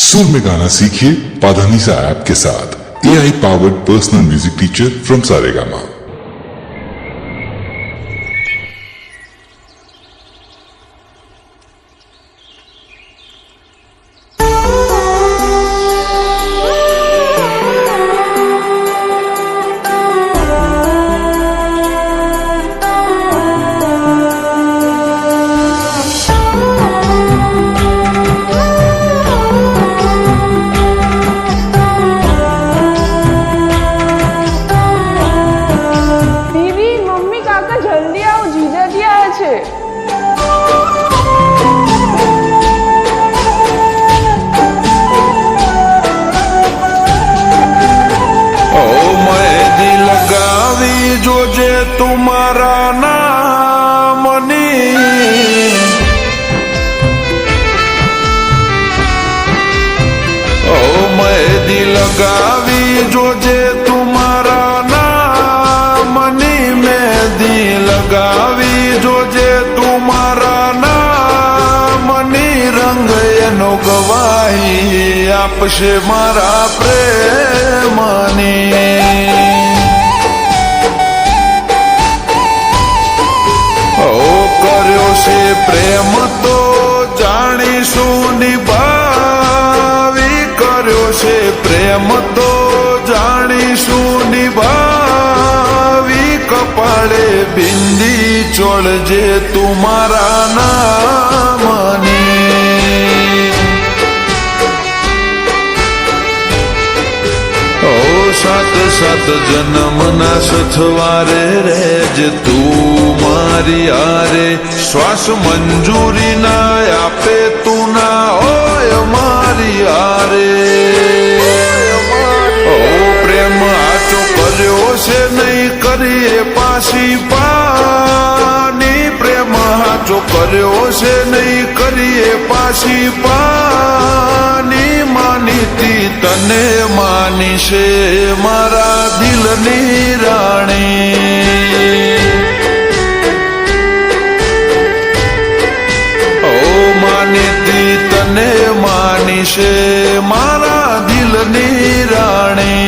सुर में गाना सीखिए पाधानीसा ऐप के साथ। AI powered personal music teacher from Saregama. तुम्हारा नामनी ओ मेहंदी लगावी जोजे तुम्हारा नामनी मेहंदी लगावी जोजे तुम्हारा नामनी रंग एनो गवाही आपशे मारा प्रेमनी प्रेम तो जाणीशु निभावी कर्यो छे प्रेम तो जाणीशु निभावी कपाळे बिंदी चोळजे तुम्हारा नामनी सात सात जन्मना सथवारे रेज तू मारी आरे श्वास मंजूरी ना आपे तू ना ओय मारी आरे ओ प्रेम आचो कर्यो से नहीं करिए पासी पानी प्रेम आचो कर्यो से नहीं करिए पासी पानी मानीती तने मानी से मारा दिल नी राणी ओ मानीती तने मानी से मारा दिल नी राणी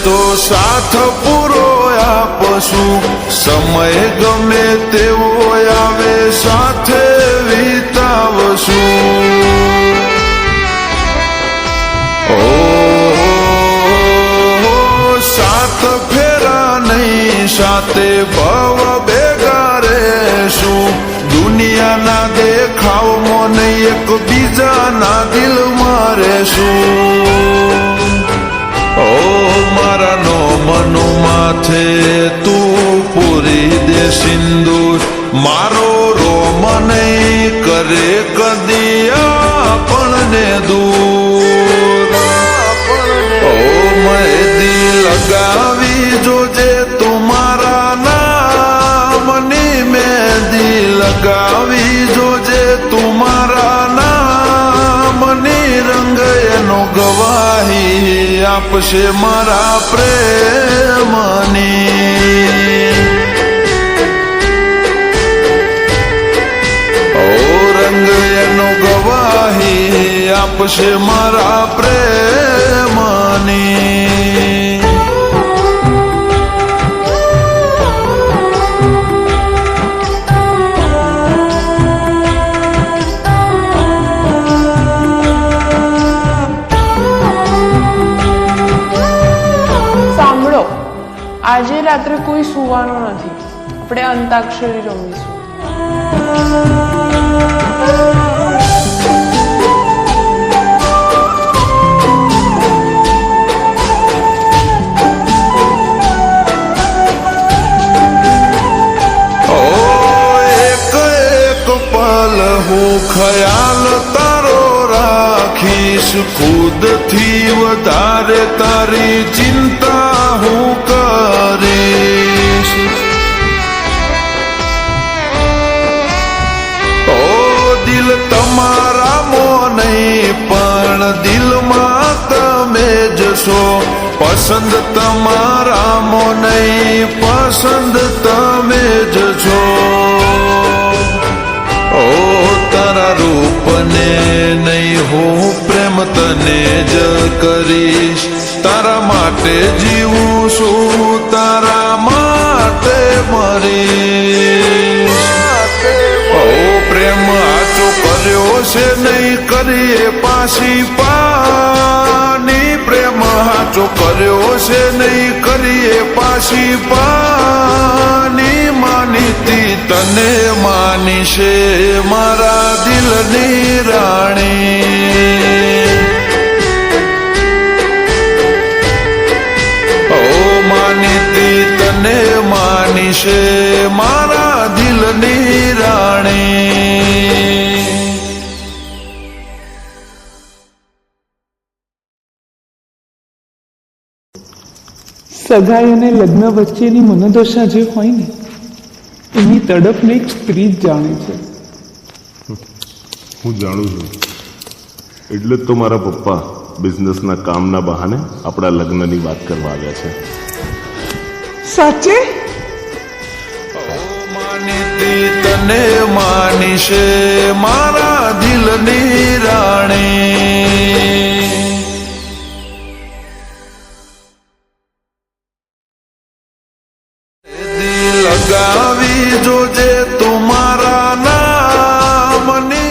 तो साथ पूरो आपसु समय गमे तेवो आवे साथे वीतावसु ओ साथ फेरा नहीं साथे भव भेगा रहेशु दुनिया ना देखाव मन एक बीजा ना दिल मारेशु ओ मारा नो मनु माथे तू पूरी दे सिंदूर मारो रोम नहीं करे कदिया अपने दूर ओ मेहंदी लगावी जोजे तुम्हारा नामनी मेहंदी लगावी जोजे तुम्हारा नामनी रंग एनो गवाही आपशे मारा प्रेमनी ओ रंग एनो गवाही आपशे मारा प्रेमनी આજે રાત્રે કોઈ સુવાનું નથી, આપણે અંતાક્ષરી રમીશું. ખ્યાલ તારો રાખીશ, ખુદથી વધારે તારી ચિંતા હું કરીશ. ઓ દિલ તમારા મો નહીં પણ દિલમાં તમે જશો, પસંદ તમારા મો નહીં પસંદ તમે જશો. ઓ તારા રૂપને નહીં હું પ્રેમ તને જ કરીશ, તારા માટે જીવું છું, તારા માટે મરીશ. ઓ પ્રેમ આચો કર્યો છે નહીં કરીએ પાછી પાની, પ્રેમ હાચો કર્યો છે નહીં કરીએ પાછી પાની. માનીતી તને માની છે મારા દિલની રાણી. ઓ માનીતી તને માની છે મારા દિલની રાણી. સગાઈ અને લગ્ન વચ્ચેની મનોદશા જે હોય ને એની તડપને એક સ્ત્રી જ જાણે છે. હું જાણું છું, એટલે જ તો મારા પપ્પા બિઝનેસના કામના બહાને આપણા લગ્નની વાત કરવા આવ્યા છે. સાચે? માનીતી તને માની છે મારા દિલની રાણી. દિલ લગાવી જોજે તું મારા નામની.